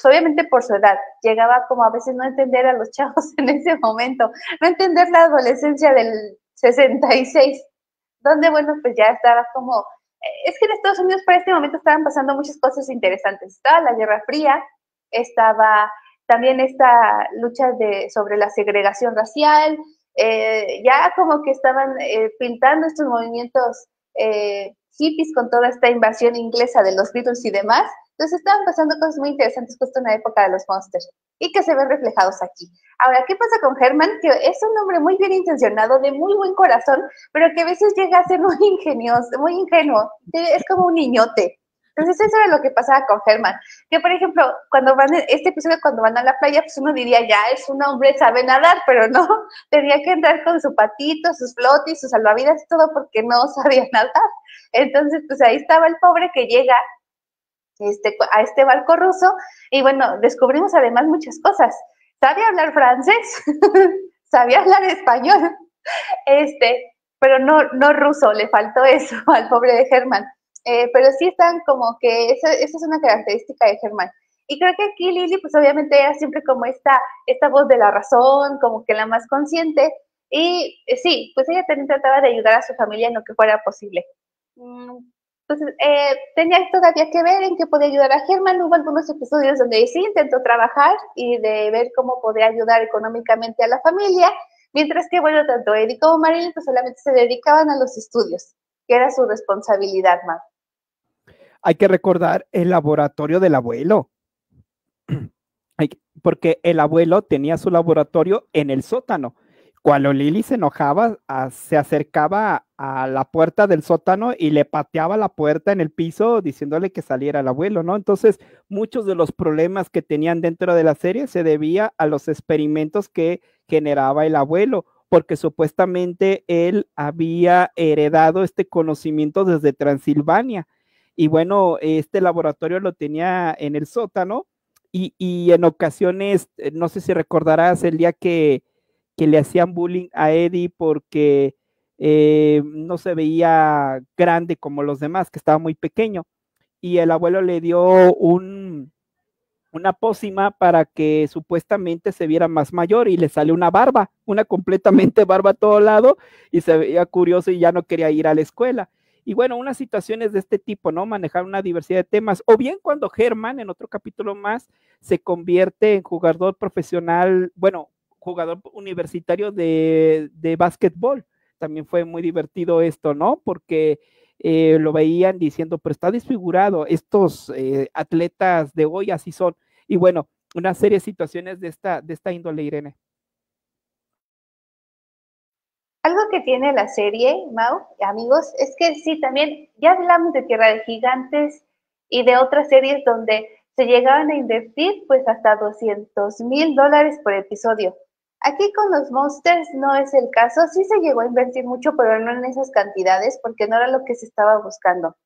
obviamente por su edad, llegaba como a veces no entender a los chavos en ese momento, no entender la adolescencia del 66, donde bueno, pues ya estaba como, es que en Estados Unidos para este momento estaban pasando muchas cosas interesantes, estaba la Guerra Fría, estaba también esta lucha sobre la segregación racial, ya como que estaban pintando estos movimientos hippies con toda esta invasión inglesa de los Beatles y demás. Entonces estaban pasando cosas muy interesantes justo en la época de los Monsters y que se ven reflejados aquí. Ahora, ¿qué pasa con Herman? Que es un hombre muy bien intencionado, de muy buen corazón, pero que a veces llega a ser muy ingenioso, muy ingenuo. Es como un niñote. Entonces eso era lo que pasaba con Herman. Que por ejemplo, cuando este episodio cuando van a la playa, pues uno diría, ya es un hombre, sabe nadar, pero no, tenía que entrar con su patito, sus flotis, sus salvavidas y todo porque no sabía nadar. Entonces, pues ahí estaba el pobre que llega a este barco ruso y bueno, descubrimos además muchas cosas. Sabía hablar francés, sabía hablar español, pero no ruso, le faltó eso al pobre de Herman. Pero sí están como que esa es una característica de Herman. Y creo que aquí Lily, pues obviamente era siempre como esta voz de la razón, como que la más consciente. Y sí, pues ella también trataba de ayudar a su familia en lo que fuera posible. Entonces, tenía todavía que ver en qué podía ayudar a Herman. Hubo algunos episodios donde sí intentó trabajar y de ver cómo podía ayudar económicamente a la familia, mientras que, bueno, tanto Eddie como Marilyn pues solamente se dedicaban a los estudios, que era su responsabilidad más. Hay que recordar el laboratorio del abuelo, porque el abuelo tenía su laboratorio en el sótano. Cuando Lily se enojaba, se acercaba a la puerta del sótano y le pateaba la puerta en el piso diciéndole que saliera el abuelo, ¿no? Entonces, muchos de los problemas que tenían dentro de la serie se debía a los experimentos que generaba el abuelo, porque supuestamente él había heredado este conocimiento desde Transilvania. Y bueno, este laboratorio lo tenía en el sótano y en ocasiones, no sé si recordarás el día que le hacían bullying a Eddie porque no se veía grande como los demás, que estaba muy pequeño, y el abuelo le dio una pócima para que supuestamente se viera más mayor y le salió una barba, una completamente barba a todo lado y se veía curioso y ya no quería ir a la escuela. Y bueno, unas situaciones de este tipo, ¿no? Manejar una diversidad de temas. O bien cuando Herman, en otro capítulo más, se convierte en jugador profesional, bueno, jugador universitario de básquetbol. También fue muy divertido esto, ¿no? Porque lo veían diciendo, pero está desfigurado, estos atletas de hoy así son. Y bueno, una serie de situaciones de esta índole, Irene. Algo que tiene la serie, Mau, amigos, es que sí, también ya hablamos de Tierra de Gigantes y de otras series donde se llegaban a invertir pues hasta $200,000 por episodio. Aquí con los Monsters no es el caso, sí se llegó a invertir mucho, pero no en esas cantidades porque no era lo que se estaba buscando.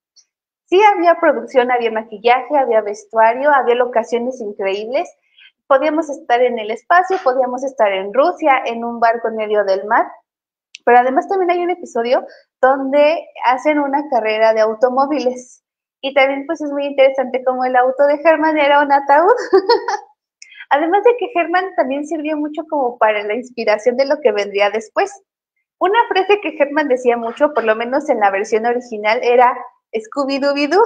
Sí había producción, había maquillaje, había vestuario, había locaciones increíbles. Podíamos estar en el espacio, podíamos estar en Rusia, en un barco en medio del mar. Pero además también hay un episodio donde hacen una carrera de automóviles. Y también pues es muy interesante como el auto de Herman era un ataúd. Además de que Herman también sirvió mucho como para la inspiración de lo que vendría después. Una frase que Herman decía mucho, por lo menos en la versión original, era Scooby-Dooby-Doo.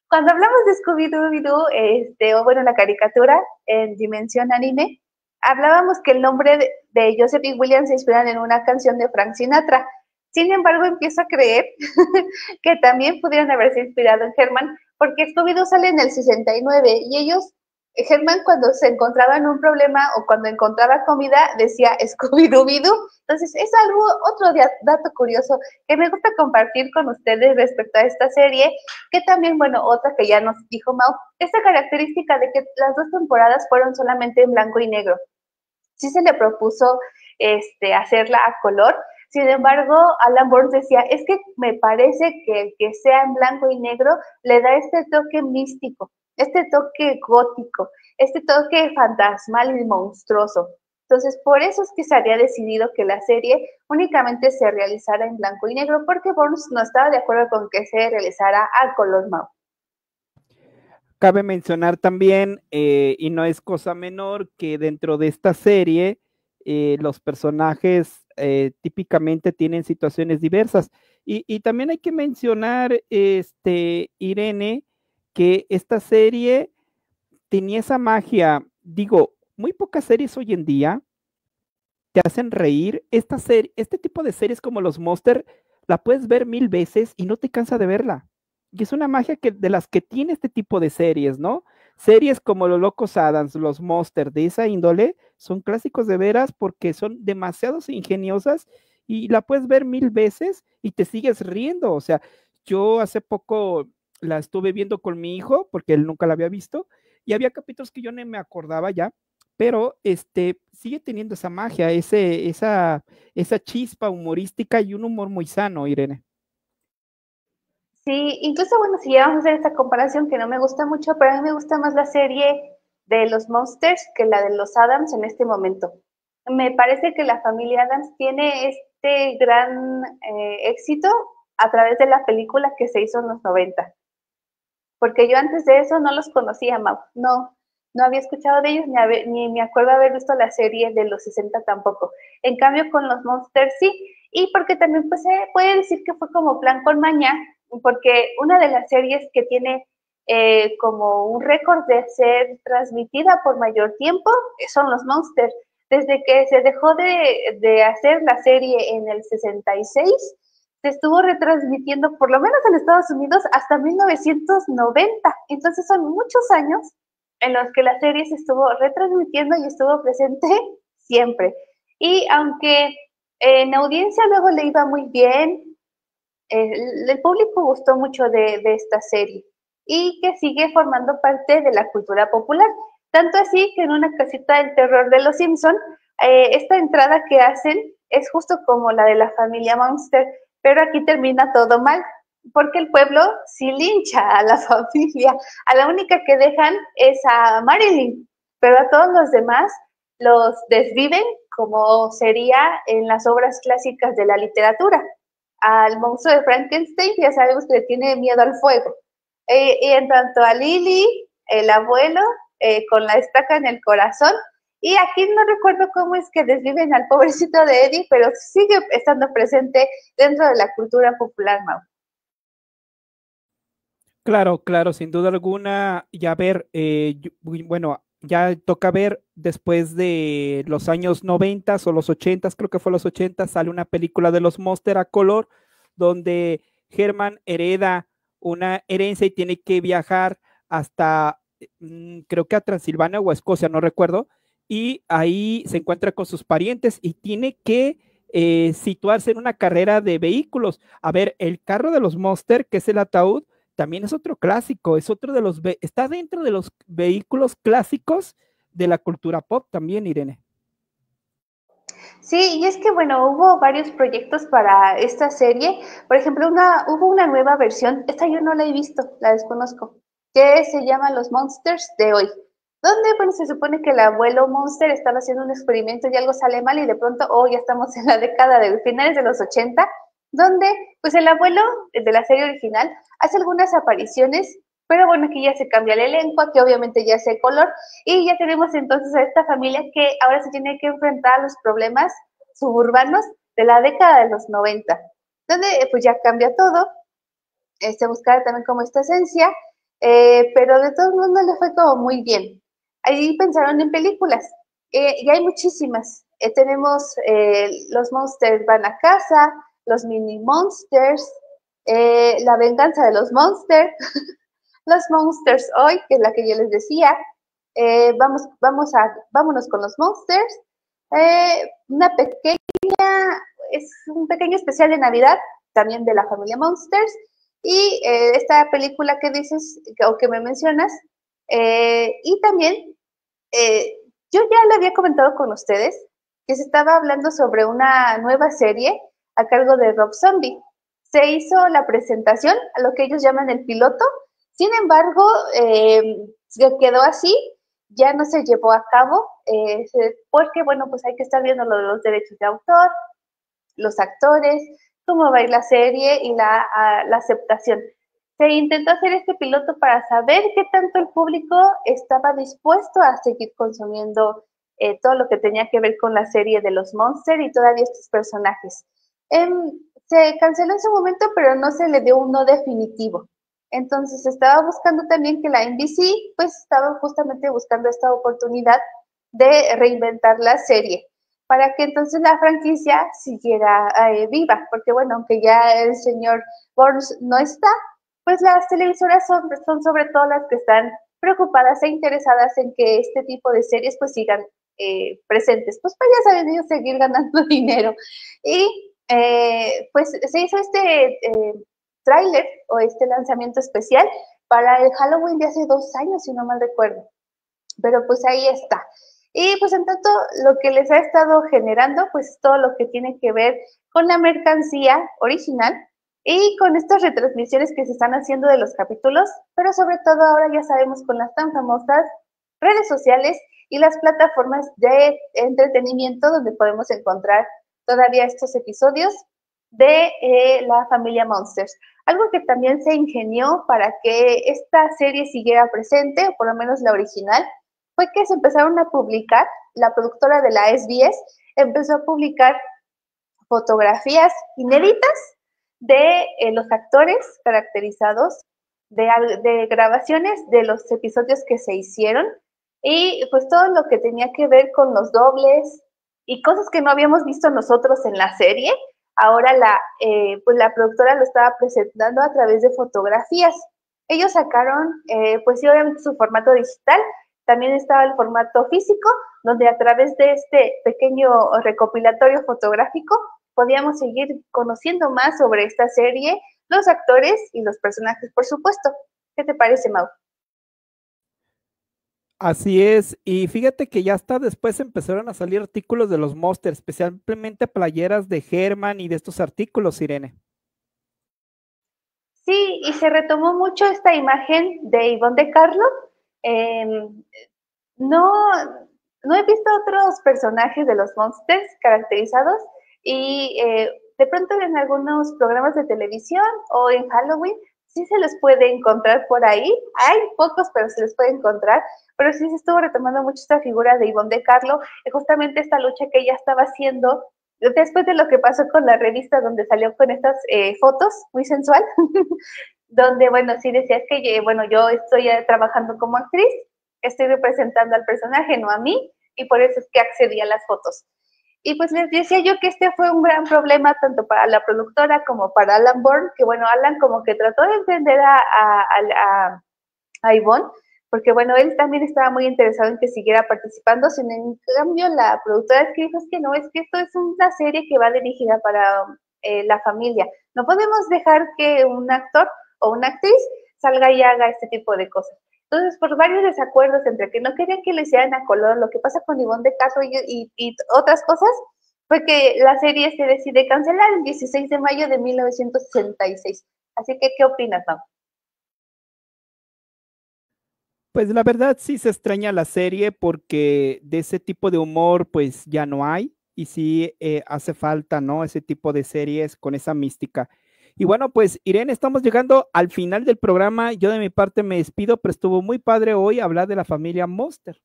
Cuando hablamos de Scooby-Dooby-Doo, o bueno, la caricatura en dimensión anime, hablábamos que el nombre de Joseph y William se inspiran en una canción de Frank Sinatra. Sin embargo, empiezo a creer que también pudieron haberse inspirado en Herman, porque Scooby-Doo sale en el 69 y ellos, Herman cuando se encontraba en un problema o cuando encontraba comida decía Scooby-Dooby-Doo. Entonces es otro dato curioso que me gusta compartir con ustedes respecto a esta serie, que también, bueno, otra que ya nos dijo Mau, esta característica de que las 2 temporadas fueron solamente en blanco y negro. Sí se le propuso hacerla a color, sin embargo, Alan Burns decía, es que me parece que sea en blanco y negro le da este toque místico, este toque gótico, este toque fantasmal y monstruoso. Entonces, por eso es que se había decidido que la serie únicamente se realizara en blanco y negro, porque Burns no estaba de acuerdo con que se realizara a color, Mau. Cabe mencionar también, y no es cosa menor, que dentro de esta serie los personajes típicamente tienen situaciones diversas. Y también hay que mencionar, Irene, que esta serie tenía esa magia. Digo, muy pocas series hoy en día te hacen reír. Este tipo de series como los Monster, la puedes ver 1000 veces y no te cansa de verla. Y es una magia de las que tiene este tipo de series, ¿no? Series como Los Locos Adams, Los Monster, de esa índole, son clásicos de veras porque son demasiado ingeniosas y la puedes ver 1000 veces y te sigues riendo. O sea, yo hace poco la estuve viendo con mi hijo porque él nunca la había visto y había capítulos que yo no me acordaba ya, pero sigue teniendo esa magia, esa chispa humorística y un humor muy sano, Irene. Sí, incluso, bueno, si ya vamos a hacer esta comparación que no me gusta mucho, pero a mí me gusta más la serie de los Monsters que la de los Addams en este momento. Me parece que la familia Addams tiene este gran éxito a través de la película que se hizo en los 90. Porque yo antes de eso no los conocía, Mau. No había escuchado de ellos, ni me acuerdo haber visto la serie de los 60 tampoco. En cambio, con los Monsters sí, y porque también pues, se puede decir que fue como plan con maña, porque una de las series que tiene como un récord de ser transmitida por mayor tiempo son los Monsters. Desde que se dejó de hacer la serie en el 66, se estuvo retransmitiendo, por lo menos en Estados Unidos, hasta 1990. Entonces son muchos años en los que la serie se estuvo retransmitiendo y estuvo presente siempre. Y aunque en audiencia luego le iba muy bien, el público gustó mucho de esta serie y que sigue formando parte de la cultura popular. Tanto así que en una casita del terror de los Simpson, esta entrada que hacen es justo como la de la familia Monster, pero aquí termina todo mal, porque el pueblo sí lincha a la familia. A la única que dejan es a Marilyn, pero a todos los demás los desviven, como sería en las obras clásicas de la literatura. Al monstruo de Frankenstein ya sabemos que le tiene miedo al fuego. Y en tanto a Lily, el abuelo, con la estaca en el corazón, y aquí no recuerdo cómo es que desviven al pobrecito de Eddie, pero sigue estando presente dentro de la cultura popular, Mau. Claro, claro, sin duda alguna. Ya ver, bueno, ya toca ver después de los años 90 o los 80, creo que fue los 80, sale una película de los Monster a color, donde Herman hereda una herencia y tiene que viajar hasta, creo que a Transilvania o a Escocia, no recuerdo, y ahí se encuentra con sus parientes y tiene que situarse en una carrera de vehículos. A ver, el carro de los Monster, que es el ataúd, también es otro clásico, es otro de los, está dentro de los vehículos clásicos de la cultura pop también, Irene. Sí, y es que bueno, hubo varios proyectos para esta serie. Por ejemplo, hubo una nueva versión, esta yo no la he visto, la desconozco, que se llama Los Monsters de hoy, donde bueno, se supone que el abuelo Monster estaba haciendo un experimento y algo sale mal y de pronto, ya estamos en la década de finales de los 80, donde pues el abuelo de la serie original hace algunas apariciones, pero bueno, aquí ya se cambia el elenco, aquí obviamente ya se color, y ya tenemos entonces a esta familia que ahora se tiene que enfrentar a los problemas suburbanos de la década de los 90, donde pues ya cambia todo, se buscaba también como esta esencia, pero de todos modos no le fue como muy bien. Ahí pensaron en películas, y hay muchísimas. Tenemos Los Monsters van a casa, Los Mini Monsters, La venganza de los Monsters, Los Monsters hoy, que es la que yo les decía, vámonos con los Monsters, es un pequeño especial de Navidad, también de la familia Monsters, y esta película que dices, o que me mencionas, y también, yo ya le había comentado con ustedes, que se estaba hablando sobre una nueva serie a cargo de Rob Zombie. Se hizo la presentación, a lo que ellos llaman el piloto, sin embargo, se quedó así, ya no se llevó a cabo, porque, bueno, pues hay que estar viendo lo de los derechos de autor, los actores, cómo va a ir la serie y la aceptación. Se intentó hacer este piloto para saber qué tanto el público estaba dispuesto a seguir consumiendo todo lo que tenía que ver con la serie de los Monster y todavía estos personajes. Se canceló en su momento, pero no se le dio un no definitivo. Entonces estaba buscando también que la NBC, pues estaba justamente buscando esta oportunidad de reinventar la serie, para que entonces la franquicia siguiera viva, porque bueno, aunque ya el señor Burns no está, pues las televisoras son sobre todo las que están preocupadas e interesadas en que este tipo de series pues sigan presentes, pues para ya saben ellos seguir ganando dinero. Y pues se hizo este tráiler o este lanzamiento especial para el Halloween de hace 2 años, si no mal recuerdo, pero pues ahí está. Y pues en tanto lo que les ha estado generando pues todo lo que tiene que ver con la mercancía original y con estas retransmisiones que se están haciendo de los capítulos, pero sobre todo ahora ya sabemos con las tan famosas redes sociales y las plataformas de entretenimiento donde podemos encontrar todavía estos episodios de la familia Monsters. Algo que también se ingenió para que esta serie siguiera presente, o por lo menos la original, fue que se empezaron a publicar, la productora de la SBS empezó a publicar fotografías inéditas de los actores caracterizados, de grabaciones de los episodios que se hicieron, y pues todo lo que tenía que ver con los dobles y cosas que no habíamos visto nosotros en la serie, ahora pues la productora lo estaba presentando a través de fotografías. Ellos sacaron, pues sí, obviamente su formato digital, también estaba el formato físico, donde a través de este pequeño recopilatorio fotográfico podíamos seguir conociendo más sobre esta serie, los actores y los personajes, por supuesto. ¿Qué te parece, Mau? Así es, y fíjate que ya hasta después empezaron a salir artículos de los Monsters, especialmente playeras de Herman y de estos artículos, Irene. Sí, y se retomó mucho esta imagen de Ivonne de Carlo. No he visto otros personajes de los Monsters caracterizados y de pronto en algunos programas de televisión o en Halloween sí se les puede encontrar por ahí. Hay pocos, pero se les puede encontrar. Pero sí se estuvo retomando mucho esta figura de Ivonne de Carlo, justamente esta lucha que ella estaba haciendo después de lo que pasó con la revista donde salió con estas fotos muy sensual, donde, bueno, sí decía, es que, bueno, yo estoy trabajando como actriz, estoy representando al personaje, no a mí, y por eso es que accedí a las fotos. Y pues les decía yo que este fue un gran problema tanto para la productora como para Alan Bourne, que bueno, Alan como que trató de entender a Ivonne, porque bueno, él también estaba muy interesado en que siguiera participando, sin en cambio la productora es que dijo, es que esto es una serie que va dirigida para la familia, no podemos dejar que un actor o una actriz salga y haga este tipo de cosas. Entonces, por varios desacuerdos entre que no querían que lo hicieran a color, lo que pasa con Ivonne de Carlo y otras cosas, fue que la serie se decide cancelar el 16 de mayo de 1966. Así que, ¿qué opinas, Mau? Pues la verdad sí se extraña la serie porque de ese tipo de humor pues ya no hay y sí hace falta, ¿no? Ese tipo de series con esa mística. Y bueno, pues Irene, estamos llegando al final del programa. Yo de mi parte me despido, pero estuvo muy padre hoy hablar de la familia Monster.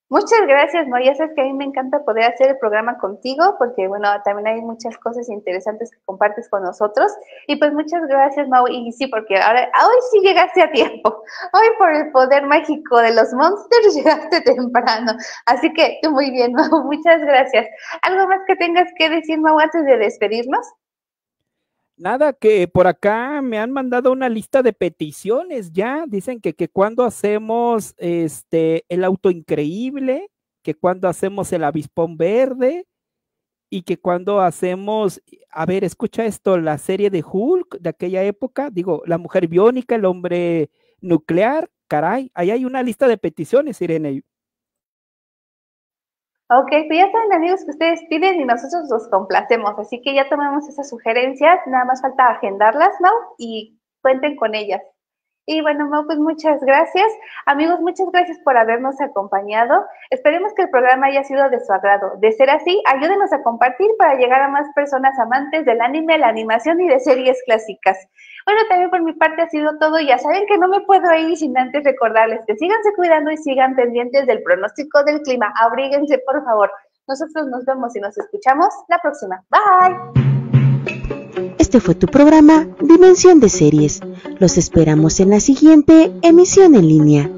Muchas gracias, Mau. Ya sabes que a mí me encanta poder hacer el programa contigo porque, bueno, también hay muchas cosas interesantes que compartes con nosotros. Y pues muchas gracias, Mau. Y sí, porque ahora, hoy sí llegaste a tiempo. Hoy por el poder mágico de los Monsters llegaste temprano. Así que muy bien, Mau. Muchas gracias. ¿Algo más que tengas que decir, Mau, antes de despedirnos? Nada, que por acá me han mandado una lista de peticiones ya, dicen que cuando hacemos el auto increíble, que cuando hacemos el avispón verde y que cuando hacemos, a ver, escucha esto, la serie de Hulk de aquella época, digo, la mujer biónica, el hombre nuclear, caray, ahí hay una lista de peticiones, Irene. Ok, pues ya saben, amigos, que ustedes piden y nosotros los complacemos, así que ya tomamos esas sugerencias, nada más falta agendarlas, ¿no? Y cuenten con ellas. Y bueno, Mau, pues muchas gracias. Amigos, muchas gracias por habernos acompañado. Esperemos que el programa haya sido de su agrado. De ser así, ayúdenos a compartir para llegar a más personas amantes del anime, la animación y de series clásicas. Bueno, también por mi parte ha sido todo. Ya saben que no me puedo ir sin antes recordarles que síganse cuidando y sigan pendientes del pronóstico del clima. Abríguense, por favor. Nosotros nos vemos y nos escuchamos la próxima. Bye. Este fue tu programa Dimensión de Series. Los esperamos en la siguiente emisión en línea.